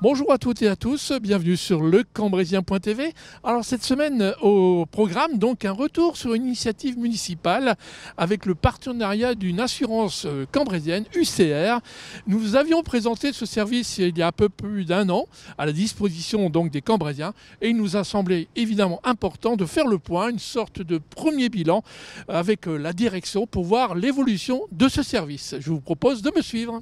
Bonjour à toutes et à tous, bienvenue sur lecambrézien.tv. Alors cette semaine au programme, donc un retour sur une initiative municipale avec le partenariat d'une assurance cambrézienne, UCR. Nous avions présenté ce service il y a un peu plus d'un an à la disposition donc des Cambréziens et il nous a semblé évidemment important de faire le point, une sorte de premier bilan avec la direction pour voir l'évolution de ce service. Je vous propose de me suivre.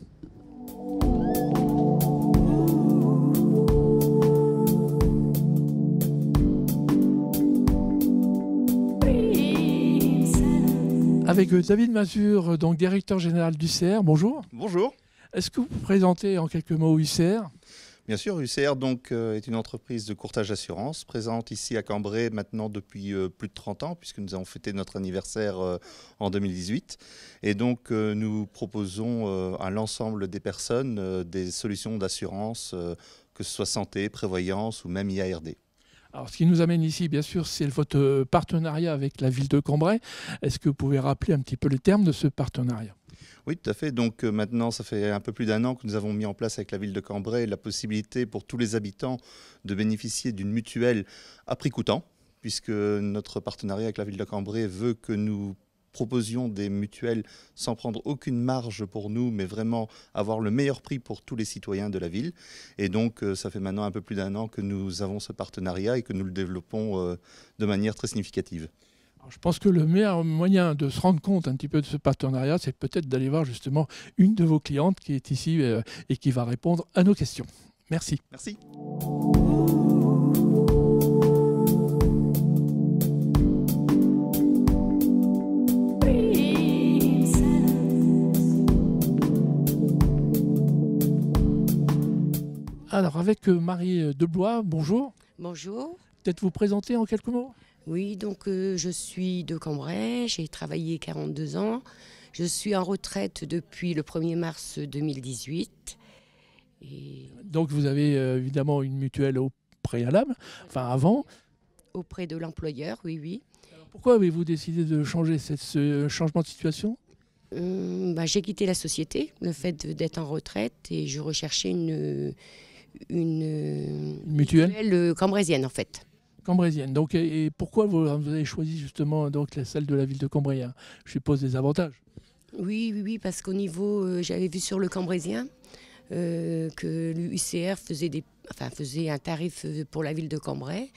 Avec David Mazur, donc directeur général d'UCR. Bonjour. Bonjour. Est-ce que vous vous présentez en quelques mots UCR ? Bien sûr, UCR donc, est une entreprise de courtage d'assurance présente ici à Cambrai maintenant depuis plus de 30 ans puisque nous avons fêté notre anniversaire en 2018. Et donc nous proposons à l'ensemble des personnes des solutions d'assurance, que ce soit santé, prévoyance ou même IARD. Alors, ce qui nous amène ici, bien sûr, c'est votre partenariat avec la ville de Cambrai. Est-ce que vous pouvez rappeler un petit peu les termes de ce partenariat ? Oui, tout à fait. Donc maintenant, ça fait un peu plus d'un an que nous avons mis en place avec la ville de Cambrai la possibilité pour tous les habitants de bénéficier d'une mutuelle à prix coûtant, puisque notre partenariat avec la ville de Cambrai veut que nous proposions des mutuelles sans prendre aucune marge pour nous, mais vraiment avoir le meilleur prix pour tous les citoyens de la ville. Et donc, ça fait maintenant un peu plus d'un an que nous avons ce partenariat et que nous le développons de manière très significative. Alors, je pense que le meilleur moyen de se rendre compte un petit peu de ce partenariat, c'est peut-être d'aller voir justement une de vos clientes qui est ici et qui va répondre à nos questions. Merci. Merci. Alors, avec Marie Deblois, bonjour. Bonjour. Peut-être vous présenter en quelques mots ? Oui, donc je suis de Cambrai, j'ai travaillé 42 ans. Je suis en retraite depuis le 1er mars 2018. Et Donc, vous avez évidemment une mutuelle au préalable, enfin avant. auprès de l'employeur, oui, oui. Pourquoi avez-vous décidé de changer ce changement de situation ? J'ai quitté la société, le fait d'être en retraite, et je recherchais une mutuelle cambrézienne, en fait. Cambrézienne. Donc, et pourquoi vous avez choisi justement donc, celle de la ville de Cambrai ? Je suppose des avantages. Oui, parce qu'au niveau, j'avais vu sur le Cambrézien que l'UCR faisait un tarif pour la ville de Cambrai.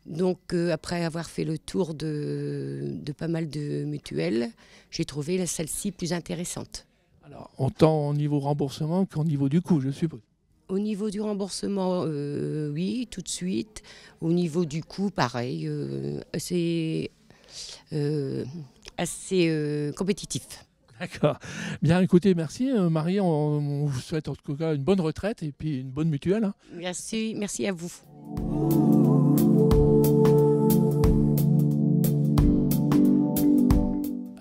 Donc après avoir fait le tour de pas mal de mutuelles, j'ai trouvé celle-ci plus intéressante. Alors, autant au niveau remboursement qu'au niveau du coût, je suppose. Au niveau du remboursement, oui, tout de suite. Au niveau du coût, pareil, c'est assez compétitif. D'accord. Bien, écoutez, merci Marie. On vous souhaite en tout cas une bonne retraite et puis une bonne mutuelle. Hein. Merci à vous.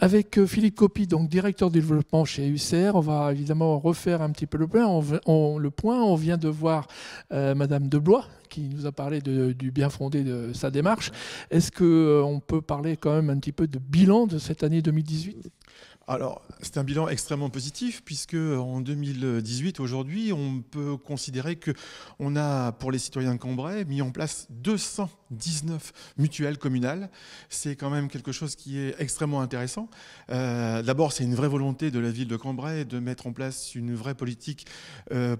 Avec Philippe Copy, donc directeur du développement chez UCR, on va évidemment refaire un petit peu le point. On vient de voir Madame Deblois qui nous a parlé du bien fondé de sa démarche. Est-ce qu'on peut parler quand même un petit peu de bilan de cette année 2018 ? Alors, c'est un bilan extrêmement positif puisque en 2018, aujourd'hui, on peut considérer qu'on a, pour les citoyens de Cambrai, mis en place 219 mutuelles communales. C'est quand même quelque chose qui est extrêmement intéressant. D'abord, c'est une vraie volonté de la ville de Cambrai de mettre en place une vraie politique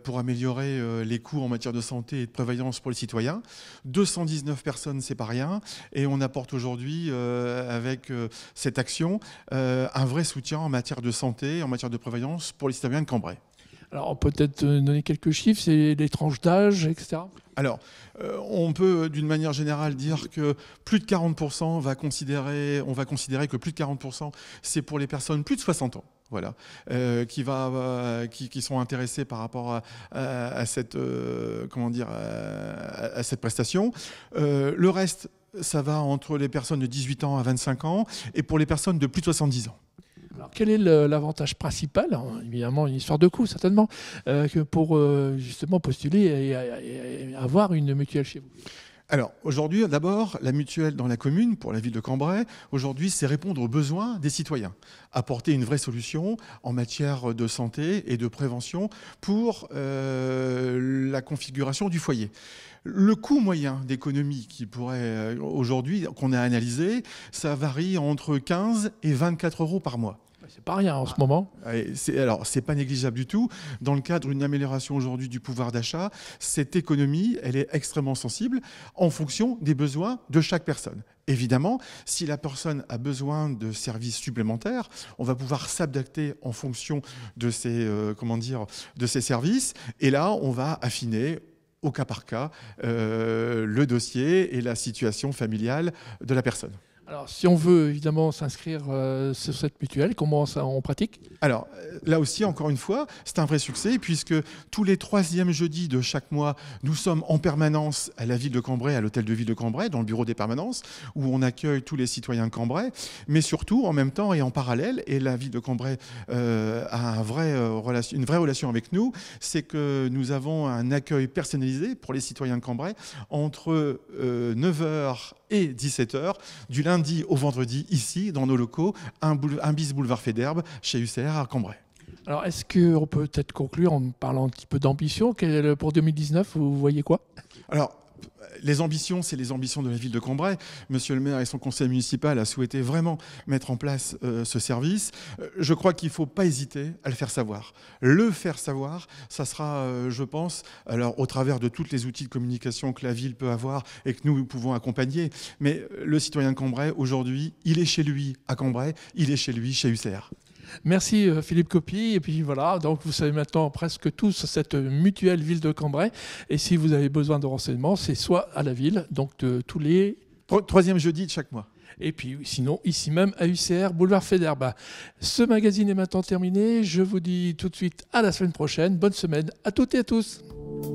pour améliorer les coûts en matière de santé et de prévoyance pour les citoyens. 219 personnes, c'est pas rien. Et on apporte aujourd'hui, avec cette action, un vrai soutien en matière de santé, en matière de prévoyance pour les citoyens de Cambrai. Alors, on peut peut-être donner quelques chiffres, c'est les tranches d'âge, etc. Alors, on peut d'une manière générale dire que plus de 40%, on va considérer que plus de 40%, c'est pour les personnes plus de 60 ans. Voilà, qui sont intéressés par rapport à cette prestation. Le reste, ça va entre les personnes de 18 ans à 25 ans et pour les personnes de plus de 70 ans. Alors, quel est l'avantage principal, évidemment une histoire de coût certainement, pour justement postuler et avoir une mutuelle chez vous ? Alors, aujourd'hui, d'abord, la mutuelle dans la commune, pour la ville de Cambrai, aujourd'hui, c'est répondre aux besoins des citoyens, apporter une vraie solution en matière de santé et de prévention pour la configuration du foyer. Le coût moyen d'économie qui pourrait, aujourd'hui, qu'on a analysé, ça varie entre 15 et 24 euros par mois. C'est pas rien en ce moment. Alors, c'est pas négligeable du tout. Dans le cadre d'une amélioration aujourd'hui du pouvoir d'achat, cette économie, elle est extrêmement sensible en fonction des besoins de chaque personne. Évidemment, si la personne a besoin de services supplémentaires, on va pouvoir s'adapter en fonction de ces services. Et là, on va affiner au cas par cas le dossier et la situation familiale de la personne. Alors, si on veut évidemment s'inscrire sur cette mutuelle, comment ça on pratique? Alors, là aussi, encore une fois, c'est un vrai succès puisque tous les 3e jeudis de chaque mois, nous sommes en permanence à la ville de Cambrai, à l'hôtel de ville de Cambrai, dans le bureau des permanences, où on accueille tous les citoyens de Cambrai, mais surtout, en même temps et en parallèle, et la ville de Cambrai a une vraie relation avec nous, c'est que nous avons un accueil personnalisé pour les citoyens de Cambrai entre 9h et 17h, du lundi au vendredi, ici, dans nos locaux, un bis boulevard Faidherbe, chez UCR à Cambrai. Alors, est-ce qu'on peut peut-être conclure en parlant un petit peu d'ambition? Pour 2019, vous voyez quoi? Alors, les ambitions, c'est les ambitions de la ville de Cambrai. Monsieur le maire et son conseil municipal a souhaité vraiment mettre en place ce service. Je crois qu'il ne faut pas hésiter à le faire savoir. Le faire savoir, ça sera, je pense, alors au travers de tous les outils de communication que la ville peut avoir et que nous pouvons accompagner. Mais le citoyen de Cambrai, aujourd'hui, il est chez lui à Cambrai, il est chez lui chez UCR. Merci Philippe Copy. Et puis voilà, donc vous savez maintenant presque tous cette mutuelle ville de Cambrai. Et si vous avez besoin de renseignements, c'est soit à la ville, donc de tous les 3e jeudi de chaque mois. Et puis sinon, ici même à UCR, boulevard Faidherbe. Ce magazine est maintenant terminé. Je vous dis tout de suite à la semaine prochaine. Bonne semaine à toutes et à tous.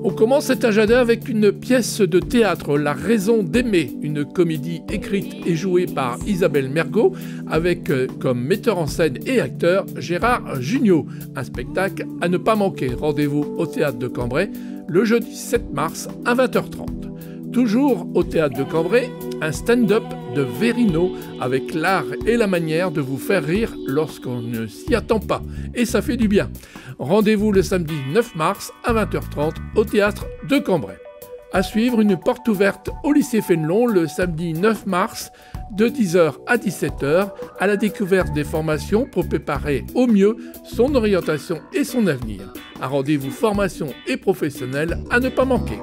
On commence cet agenda avec une pièce de théâtre, La raison d'aimer, une comédie écrite et jouée par Isabelle Mergot, avec comme metteur en scène et acteur Gérard Jugnot. Un spectacle à ne pas manquer. Rendez-vous au Théâtre de Cambrai le jeudi 7 mars à 20h30. Toujours au Théâtre de Cambrai, un stand-up de Verino avec l'art et la manière de vous faire rire lorsqu'on ne s'y attend pas. Et ça fait du bien. Rendez-vous le samedi 9 mars à 20h30 au Théâtre de Cambrai. À suivre, une porte ouverte au lycée Fénelon le samedi 9 mars de 10h à 17h à la découverte des formations pour préparer au mieux son orientation et son avenir. Un rendez-vous formation et professionnel à ne pas manquer.